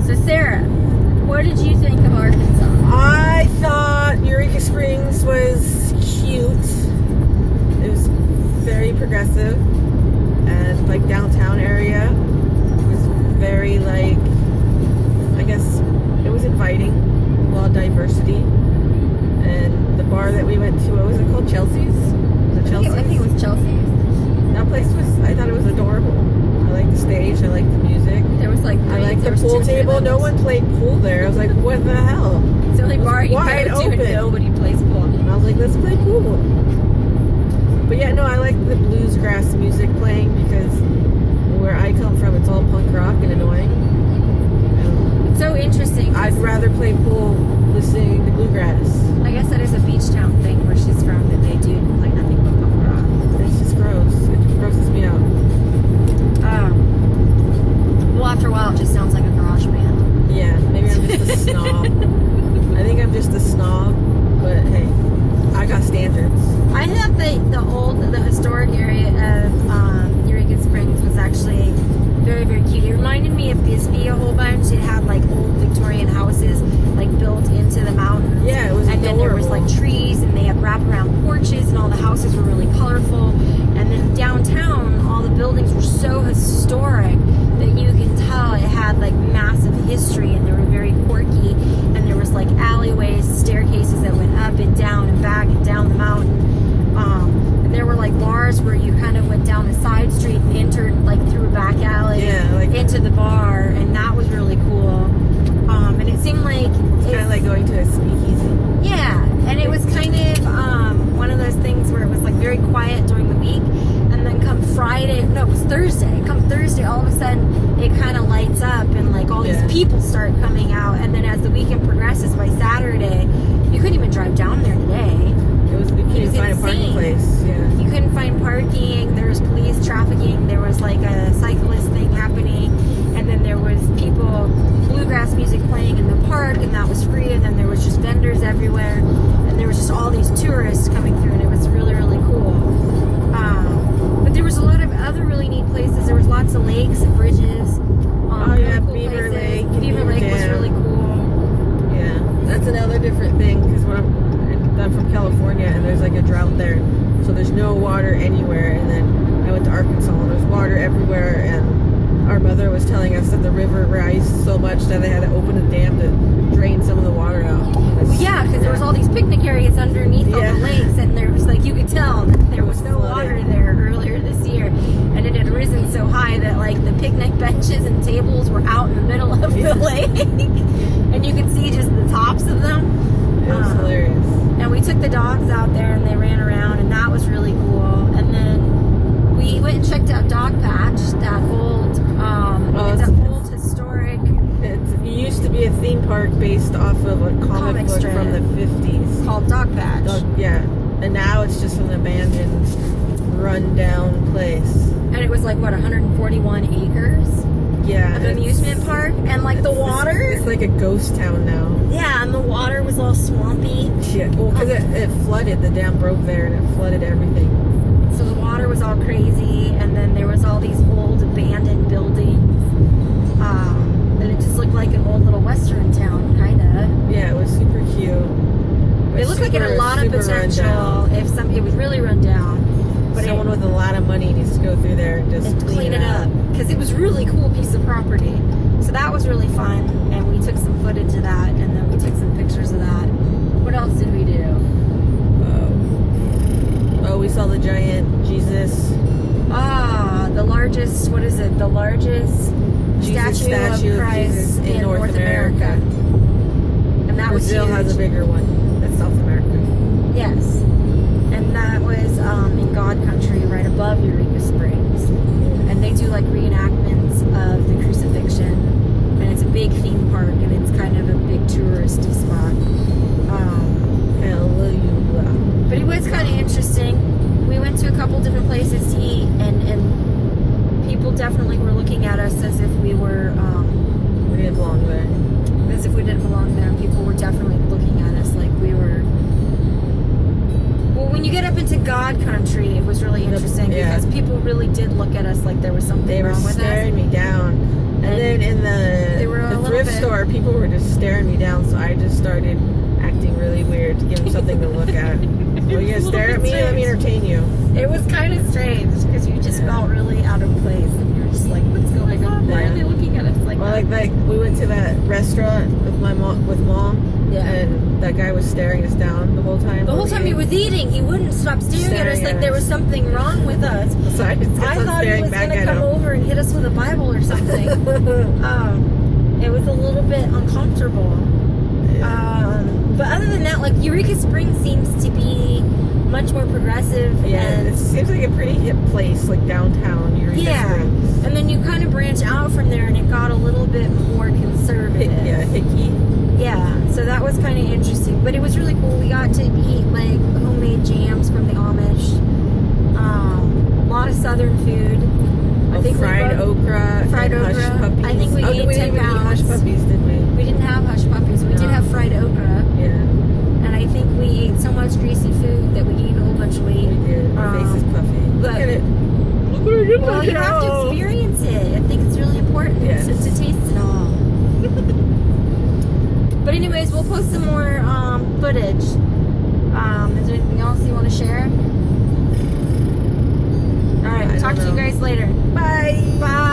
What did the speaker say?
So Sarah, what did you think of Arkansas? I thought Eureka Springs was cute. It was very progressive, and like downtown area was very like, I guess it was inviting, a lot of diversity. And the bar that we went to, what was it called? Chelsea's? Was it Chelsea's? I think it was Chelsea's. That place was, I thought it was adorable. I liked the stage, I liked the music. There was like I liked the pool table. No one played pool there. I was like, what the hell? It's the only bar you wide go to and open. nobody plays pool. And I was like, let's play pool. But yeah, no, I like the bluegrass music playing because where I come from, it's all punk rock and annoying. It's so interesting. I'd rather play pool listening to bluegrass. I guess that is a beach town thing where she's from, that they do like nothing but punk rock. It's just gross. It grosses me out. Well, after a while, it just sounds like a garage band. Yeah, maybe I'm just a snob. I think I'm just a snob, but hey, I got standards. I thought the historic area of Eureka Springs was actually very, very cute. It reminded me of Bisbee a whole bunch. It had like old Victorian houses like built into the mountains. Yeah, it was And then there was like trees, and they had wraparound porches, and all the houses were really colorful. And then downtown, all the buildings were so historic that you can tell it had like massive history, and they were very quirky. And there was like alleyways, staircases that went up and down and back and down the mountain. And there were like bars where you kind of went down a side street and entered like through a back alley into the bar, and that was really cool. And it seemed like it's kind of like going to a speakeasy. Yeah, and it was kind of one of those things where it was like very quiet during the week, and then come Friday, no, it was Thursday. Come Thursday, all of a sudden it kind of lights up, and like all these people start coming out. And then as the weekend progresses, by Saturday, you couldn't even drive down there today. You couldn't find a parking place. Yeah. You couldn't find parking. There was police trafficking. There was like a cyclist thing happening, and then there was people, bluegrass music playing in the park, and that was free. And then there was just vendors everywhere, and there was just all these tourists coming through, and it was really, really cool. But there was a lot of other really neat places. There was lots of lakes and bridges. Cool Beaver Lake. Beaver Lake was really cool. Yeah, that's another different thing, because I'm from California, and there's like a drought there, so there's no water anywhere. And then I went to Arkansas, and there's water everywhere. And our mother was telling us that the river rised so much that they had to open a dam to drain some of the water out. Yeah, because there was all these picnic areas underneath all the lakes, and there was like, you could tell that there was no water there earlier this year, and it had risen so high that like the picnic benches and tables were out in the middle of the lake, and you could see just the tops of them. It was hilarious. And we took the dogs out there, and they ran around, and that was really cool. And then we went and checked out Dog Patch, that old, it's an old historic. It used to be a theme park based off of a comic book strip from the 50s. Called Dog Patch. Yeah. And now it's just an abandoned, run-down place. And it was like, what, 141 acres? Yeah. Of amusement park, and like the water. It's like a ghost town now. Yeah, and the water was all swampy. Yeah, well, because it flooded. The dam broke there, and it flooded everything. So the water was all crazy, and then there was all these old abandoned buildings. And it just looked like an old little western town, kind of. Yeah, it was super cute. It looked like it had a lot of potential. It was really run down. But someone with a lot of money needs to go through there and just clean it up. Because it was a really cool piece of property. So that was really fun, and we took some footage of that, and then we took some pictures of that. What else did we do? We saw the giant Jesus. The largest, what is it? The largest statue of Christ in North America. And that was huge. Brazil has a bigger one. That's South America. Yes. And that was in God Country, right above Eureka Springs. And they do like reenactments of the crucifixion. And it's a big theme park, and it's kind of a big touristy spot. Hallelujah. But it was kind of interesting. We went to a couple different places to eat, and people definitely were looking at us as if we were... we didn't belong there. As if we didn't belong there. People were definitely looking at us like we were... Well, when you get up into God Country, it was really interesting because people really did look at us like there was something wrong with us. They were staring me down. And then in the little thrift bit. store, people were just staring me down, so I just started acting really weird to give them something to look at. Well, you was a gonna stare little at me? bit Let me strange. entertain you. It was kind of strange because you just felt really out of place, and you're just like, "What's going on? Why Yeah. are they looking at us like Well, that?" like we went to that restaurant with my mom, Yeah. and that guy was staring us down the whole time. The whole time he was eating, he wouldn't stop staring at us Staring like at there us. was something wrong with us. So I just kept I on thought he staring was back going to at come him. over and hit us with a Bible or something. It was a little bit uncomfortable. But other than that, like Eureka Springs seems to be much more progressive. Yeah, and it seems like a pretty hip place, like downtown Eureka yeah. Springs. And then you kind of branch out from there, and it got a little bit more conservative. Yeah, hickey. Yeah, so that was kind of interesting, but it was really cool. We got to eat like homemade jams from the Amish. A lot of southern food. I think Fried okra, fried and okra. hush puppies. I think we ate we 10 didn't even eat hush pounds. puppies, did we? We didn't have hush puppies. We did No. have fried okra, Yeah, and I think we ate so much greasy food that we gained a whole bunch of weight. we did. My face is puffy. Look but- at it. Look what I did. Well, you have to experience it. I think it's really important Yes. to taste it all. But anyways, we'll post some more footage. Is there anything else you want to share? All right, I talk don't to you know. guys later. Bye. Bye.